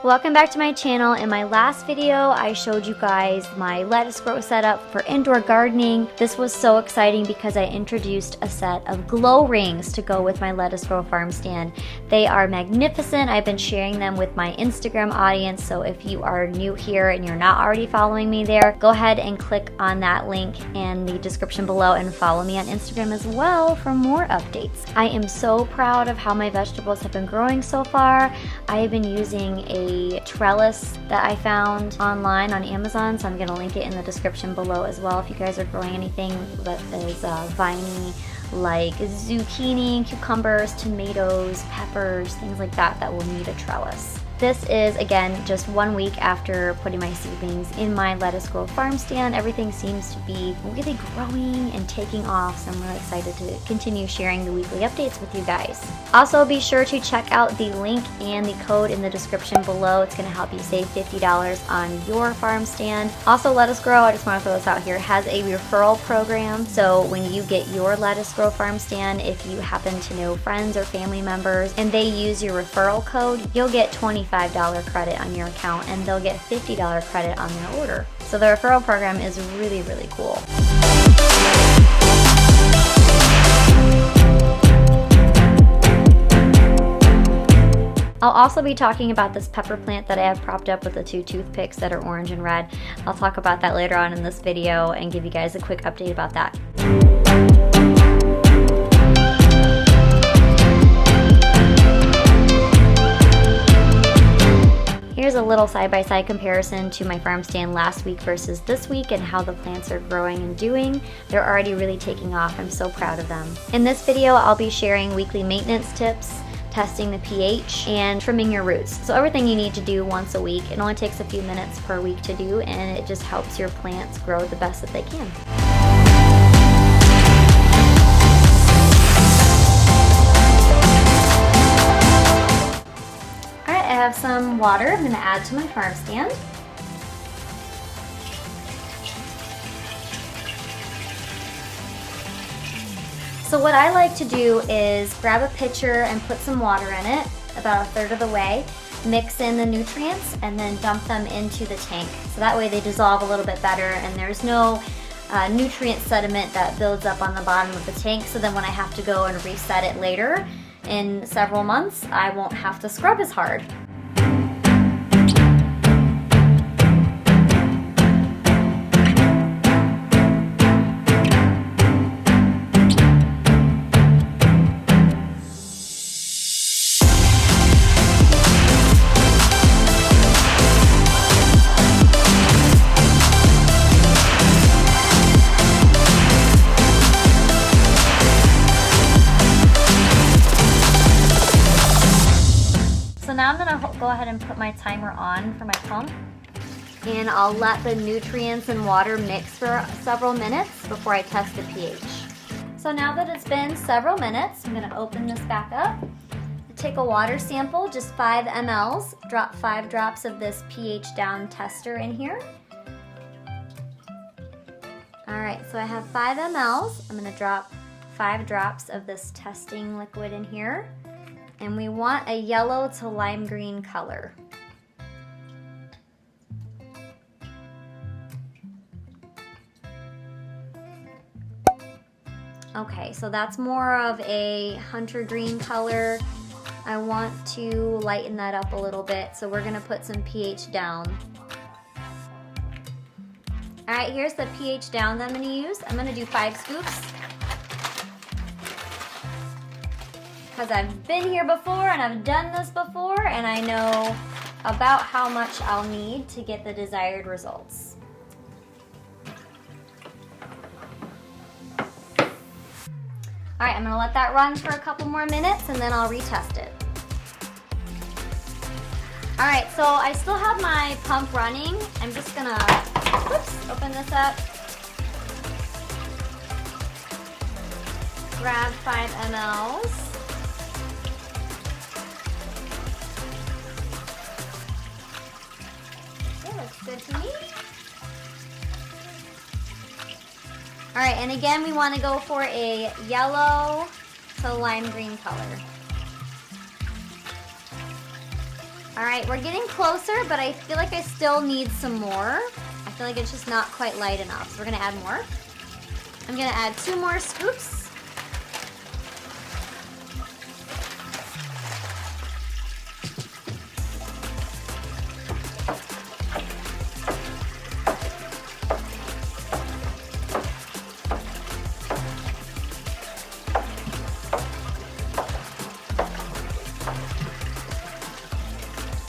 Welcome back to my channel. In my last video, I showed you guys my lettuce grow setup for indoor gardening. This was so exciting because I introduced a set of glow rings to go with my lettuce grow farm stand. They are magnificent. I've been sharing them with my Instagram audience, so if you are new here and you're not already following me there, go ahead and click on that link in the description below and follow me on Instagram as well for more updates. I am so proud of how my vegetables have been growing so far. I have been using a trellis that I found online on Amazon, so I'm going to link it in the description below as well if you guys are growing anything that is viney, like zucchini, cucumbers, tomatoes, peppers, things like that that will need a trellis. This is, again, just 1 week after putting my seedlings in my lettuce grow farm stand. Everything seems to be really growing and taking off, so I'm really excited to continue sharing the weekly updates with you guys. Also, be sure to check out the link and the code in the description below. It's going to help you save $50 on your farm stand. Also, Lettuce Grow, I just want to throw this out here, has a referral program. So when you get your lettuce grow farm stand, if you happen to know friends or family members and they use your referral code, you'll get $25 credit on your account and they'll get $50 credit on their order. So the referral program is really, really cool. I'll also be talking about this pepper plant that I have propped up with the 2 toothpicks that are orange and red. I'll talk about that later on in this video and give you guys a quick update about that. Here's a little side-by-side comparison to my farm stand last week versus this week and how the plants are growing and doing. They're already really taking off. I'm so proud of them. In this video, I'll be sharing weekly maintenance tips, testing the pH, and trimming your roots. So everything you need to do once a week. It only takes a few minutes per week to do, and it just helps your plants grow the best that they can. I have some water I'm going to add to my farm stand. So what I like to do is grab a pitcher and put some water in it, about 1/3 of the way, mix in the nutrients, and then dump them into the tank. So that way they dissolve a little bit better and there's no nutrient sediment that builds up on the bottom of the tank, so then when I have to go and reset it later in several months, I won't have to scrub as hard. Now I'm going to go ahead and put my timer on for my pump, and I'll let the nutrients and water mix for several minutes before I test the pH. So now that it's been several minutes, I'm going to open this back up, take a water sample, just 5 mLs, drop 5 drops of this pH down tester in here. Alright, so I have 5 mLs. I'm going to drop 5 drops of this testing liquid in here. And we want a yellow to lime green color. Okay, so that's more of a hunter green color. I want to lighten that up a little bit, so we're gonna put some pH down. All right, here's the pH down that I'm gonna use. I'm gonna do 5 scoops. Because I've been here before and I've done this before and I know about how much I'll need to get the desired results. Alright, I'm going to let that run for a couple more minutes and then I'll retest it. Alright, so I still have my pump running. I'm just going to open this up. Grab 5 mLs. Looks good to me. All right, and again, we want to go for a yellow to lime green color. All right, we're getting closer, but I feel like I still need some more. I feel like it's just not quite light enough, so we're gonna add more. I'm gonna add 2 more scoops.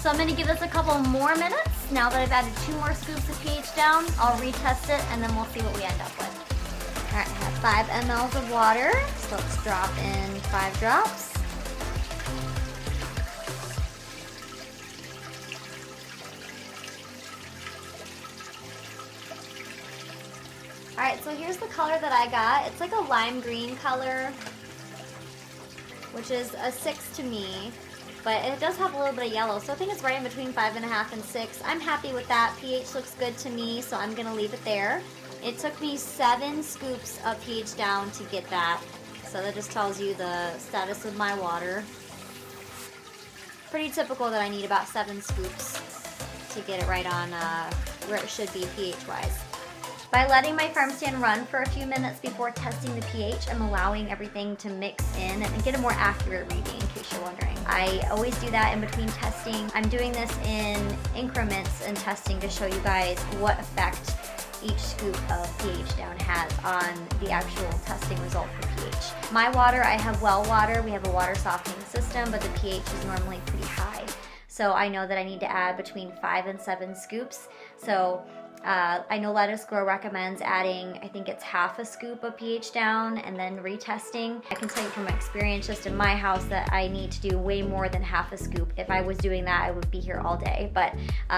So I'm gonna give this a couple more minutes. Now that I've added 2 more scoops of pH down, I'll retest it and then we'll see what we end up with. All right, I have 5 mLs of water, so let's drop in 5 drops. All right, so here's the color that I got. It's like a lime green color, which is a 6 to me. But it does have a little bit of yellow, so I think it's right in between 5.5 and 6. I'm happy with that. pH looks good to me, so I'm gonna leave it there. It took me 7 scoops of pH down to get that, so that just tells you the status of my water. Pretty typical that I need about 7 scoops to get it right on where it should be pH-wise. By letting my Farmstand run for a few minutes before testing the pH, I'm allowing everything to mix in and get a more accurate reading, in case you're wondering. I always do that in between testing. I'm doing this in increments and testing to show you guys what effect each scoop of pH down has on the actual testing result for pH. My water, I have well water. We have a water softening system, but the pH is normally pretty high. So I know that I need to add between 5 and 7 scoops. So I know Lettuce Grow recommends adding, I think it's half a scoop of pH down and then retesting. I can tell you from experience just in my house that I need to do way more than half a scoop. If I was doing that, I would be here all day. But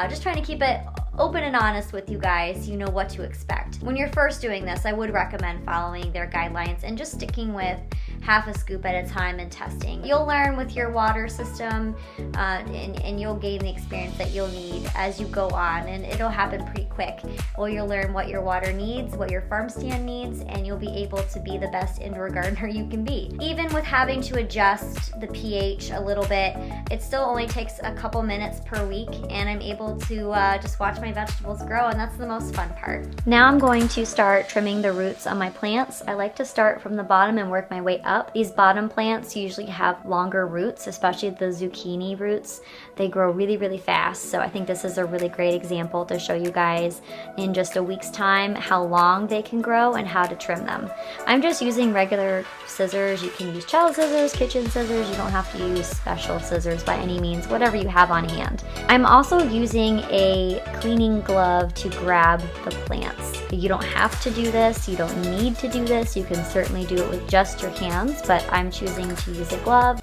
just trying to keep it open and honest with you guys, you know what to expect. When you're first doing this, I would recommend following their guidelines and just sticking with half a scoop at a time and testing. You'll learn with your water system and you'll gain the experience that you'll need as you go on, and it'll happen pretty quick. Well, you'll learn what your water needs, what your farm stand needs, and you'll be able to be the best indoor gardener you can be. Even with having to adjust the pH a little bit, it still only takes a couple minutes per week, and I'm able to just watch my vegetables grow, and that's the most fun part. Now I'm going to start trimming the roots on my plants. I like to start from the bottom and work my way up. These bottom plants usually have longer roots, especially the zucchini roots. They grow really, really fast, so I think this is a really great example to show you guys in just a week's time how long they can grow and how to trim them. I'm just using regular scissors. You can use child scissors, kitchen scissors. You don't have to use special scissors by any means, whatever you have on hand. I'm also using a cleaning glove to grab the plants. You don't have to do this. You don't need to do this. You can certainly do it with just your hands, but I'm choosing to use a glove.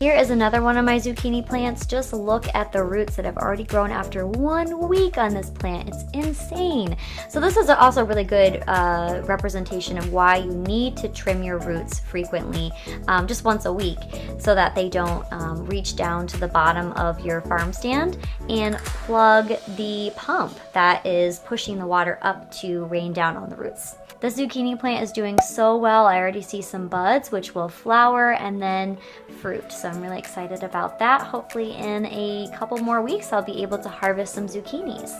Here is another one of my zucchini plants. Just look at the roots that have already grown after 1 week on this plant. It's insane. So this is also a really good representation of why you need to trim your roots frequently, just once a week, so that they don't reach down to the bottom of your farm stand and plug the pump that is pushing the water up to rain down on the roots. The zucchini plant is doing so well. I already see some buds, which will flower and then fruit. So I'm really excited about that. Hopefully in a couple more weeks, I'll be able to harvest some zucchinis.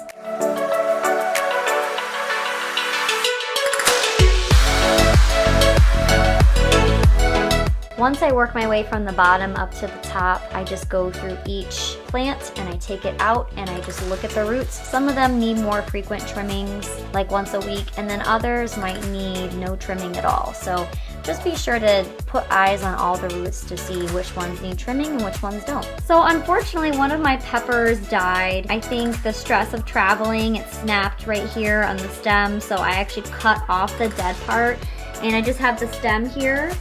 Once I work my way from the bottom up to the top, I just go through each plant and I take it out and I just look at the roots. Some of them need more frequent trimmings, like once a week, and then others might need no trimming at all. So just be sure to put eyes on all the roots to see which ones need trimming and which ones don't. So unfortunately, one of my peppers died. I think the stress of traveling, it snapped right here on the stem, so I actually cut off the dead part and I just have the stem here.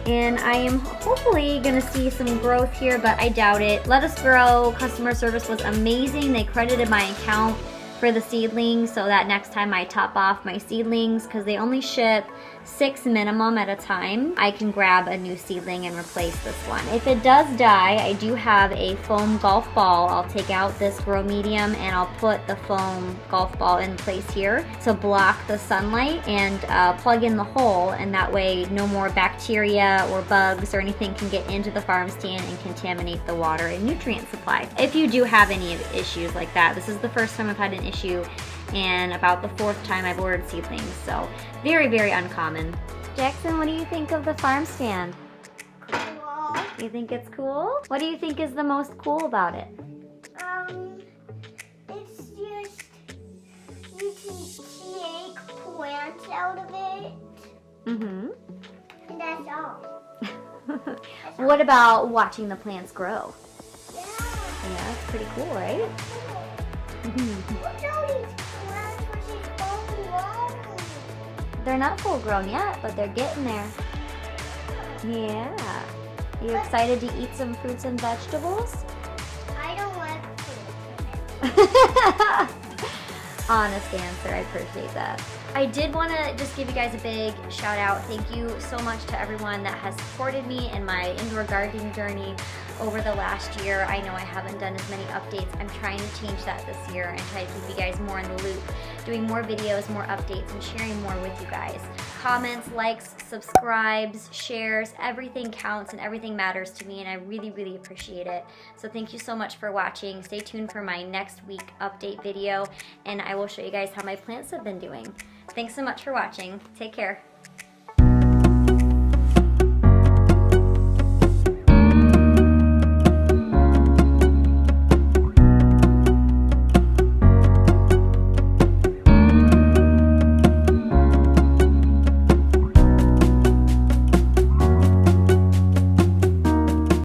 And I am hopefully gonna see some growth here, but I doubt it. Lettuce Grow customer service was amazing. They credited my account for the seedlings so that next time I top off my seedlings, because they only ship 6 minimum at a time, I can grab a new seedling and replace this one. If it does die, I do have a foam golf ball. I'll take out this grow medium and I'll put the foam golf ball in place here to block the sunlight and plug in the hole, and that way no more bacteria or bugs or anything can get into the farm stand and contaminate the water and nutrient supply. If you do have any issues like that, this is the first time I've had an issue and about the 4th time I've ordered seedlings, so very, very uncommon. Jackson, what do you think of the farm stand? Cool. You think it's cool? What do you think is the most cool about it? It's just, you can take plants out of it. Mm-hmm. And that's all. What about watching the plants grow? Yeah. Yeah, it's pretty cool, right? Look at all these plants which is full grown. They're not full grown yet, but they're getting there. Yeah. You excited to eat some fruits and vegetables? I don't like fruit. Honest answer, I appreciate that. I did want to just give you guys a big shout out. Thank you so much to everyone that has supported me in my indoor gardening journey over the last year. I know I haven't done as many updates. I'm trying to change that this year and try to keep you guys more in the loop, doing more videos, more updates, and sharing more with you guys. Comments, likes, subscribes, shares, everything counts and everything matters to me, and I really, really appreciate it. So thank you so much for watching. Stay tuned for my next week update video, and I will show you guys how my plants have been doing. Thanks so much for watching. Take care.